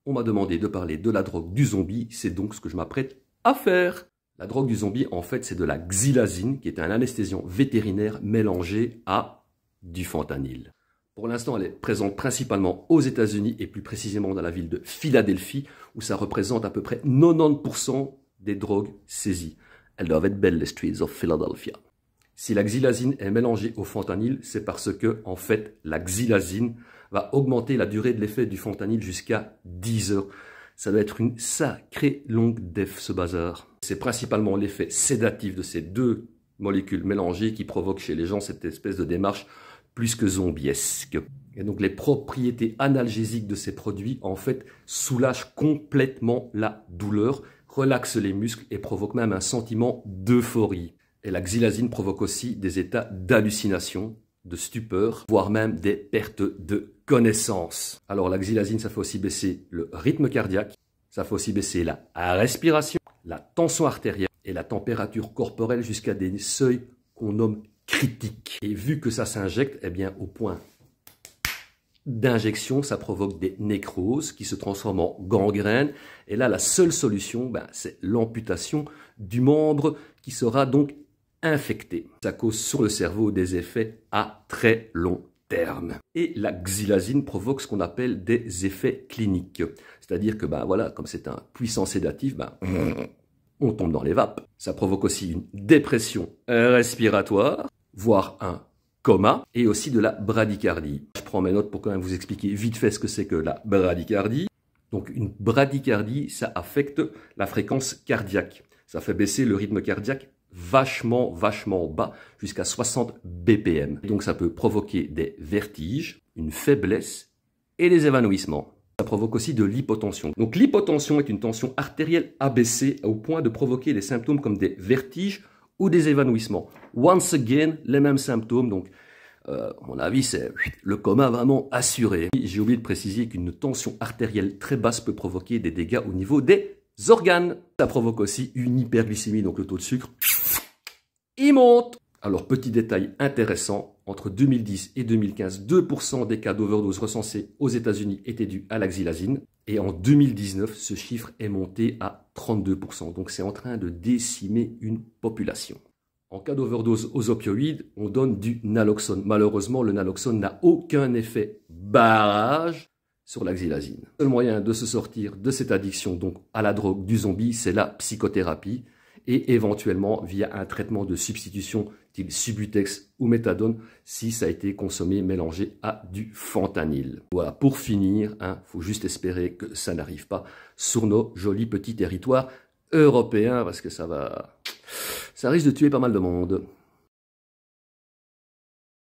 on m'a demandé de parler de la drogue du zombie, c'est donc ce que je m'apprête à faire. La drogue du zombie, en fait, c'est de la xylazine, qui est un anesthésiant vétérinaire mélangé à du fentanyl. Pour l'instant, elle est présente principalement aux États-Unis et plus précisément dans la ville de Philadelphie, où ça représente à peu près 90% des drogues saisies. Elles doivent être belles, les streets of Philadelphia. Si la xylazine est mélangée au fentanyl, c'est parce que, en fait, la xylazine va augmenter la durée de l'effet du fentanyl jusqu'à 10 heures. Ça doit être une sacrée longue def, ce bazar. C'est principalement l'effet sédatif de ces deux molécules mélangées qui provoque chez les gens cette espèce de démarche plus que zombiesque. Et donc les propriétés analgésiques de ces produits, en fait, soulagent complètement la douleur, relaxent les muscles et provoquent même un sentiment d'euphorie. Et la xylazine provoque aussi des états d'hallucination, de stupeur, voire même des pertes de connaissance. Alors la xylazine, ça fait aussi baisser le rythme cardiaque, ça fait aussi baisser la respiration, la tension artérielle et la température corporelle jusqu'à des seuils qu'on nomme critiques. Et vu que ça s'injecte, eh bien au point d'injection, ça provoque des nécroses qui se transforment en gangrène. Et là, la seule solution, c'est l'amputation du membre qui sera donc infecté. Ça cause sur le cerveau des effets à très long terme. Et la xylazine provoque ce qu'on appelle des effets cliniques. C'est-à-dire que, voilà, comme c'est un puissant sédatif, on tombe dans les vapes. Ça provoque aussi une dépression respiratoire, voire un coma, et aussi de la bradycardie. Je prends mes notes pour quand même vous expliquer vite fait ce que c'est que la bradycardie. Donc une bradycardie, ça affecte la fréquence cardiaque. Ça fait baisser le rythme cardiaque vachement bas, jusqu'à 60 BPM. Donc ça peut provoquer des vertiges, une faiblesse et des évanouissements. Ça provoque aussi de l'hypotension. Donc l'hypotension est une tension artérielle abaissée au point de provoquer des symptômes comme des vertiges ou des évanouissements. Once again, les mêmes symptômes. Donc, à mon avis, c'est le coma vraiment assuré. J'ai oublié de préciser qu'une tension artérielle très basse peut provoquer des dégâts au niveau des organes. Ça provoque aussi une hyperglycémie, donc le taux de sucre, il monte. Alors, petit détail intéressant, entre 2010 et 2015, 2% des cas d'overdose recensés aux États-Unis étaient dus à la xylazine. Et en 2019, ce chiffre est monté à 32%. Donc, c'est en train de décimer une population. En cas d'overdose aux opioïdes, on donne du naloxone. Malheureusement, le naloxone n'a aucun effet barrage sur la xylazine. Le seul moyen de se sortir de cette addiction donc à la drogue du zombie, c'est la psychothérapie et éventuellement via un traitement de substitution type Subutex ou méthadone si ça a été consommé mélangé à du fentanyl. Voilà, pour finir, faut juste espérer que ça n'arrive pas sur nos jolis petits territoires européens parce que ça risque de tuer pas mal de monde.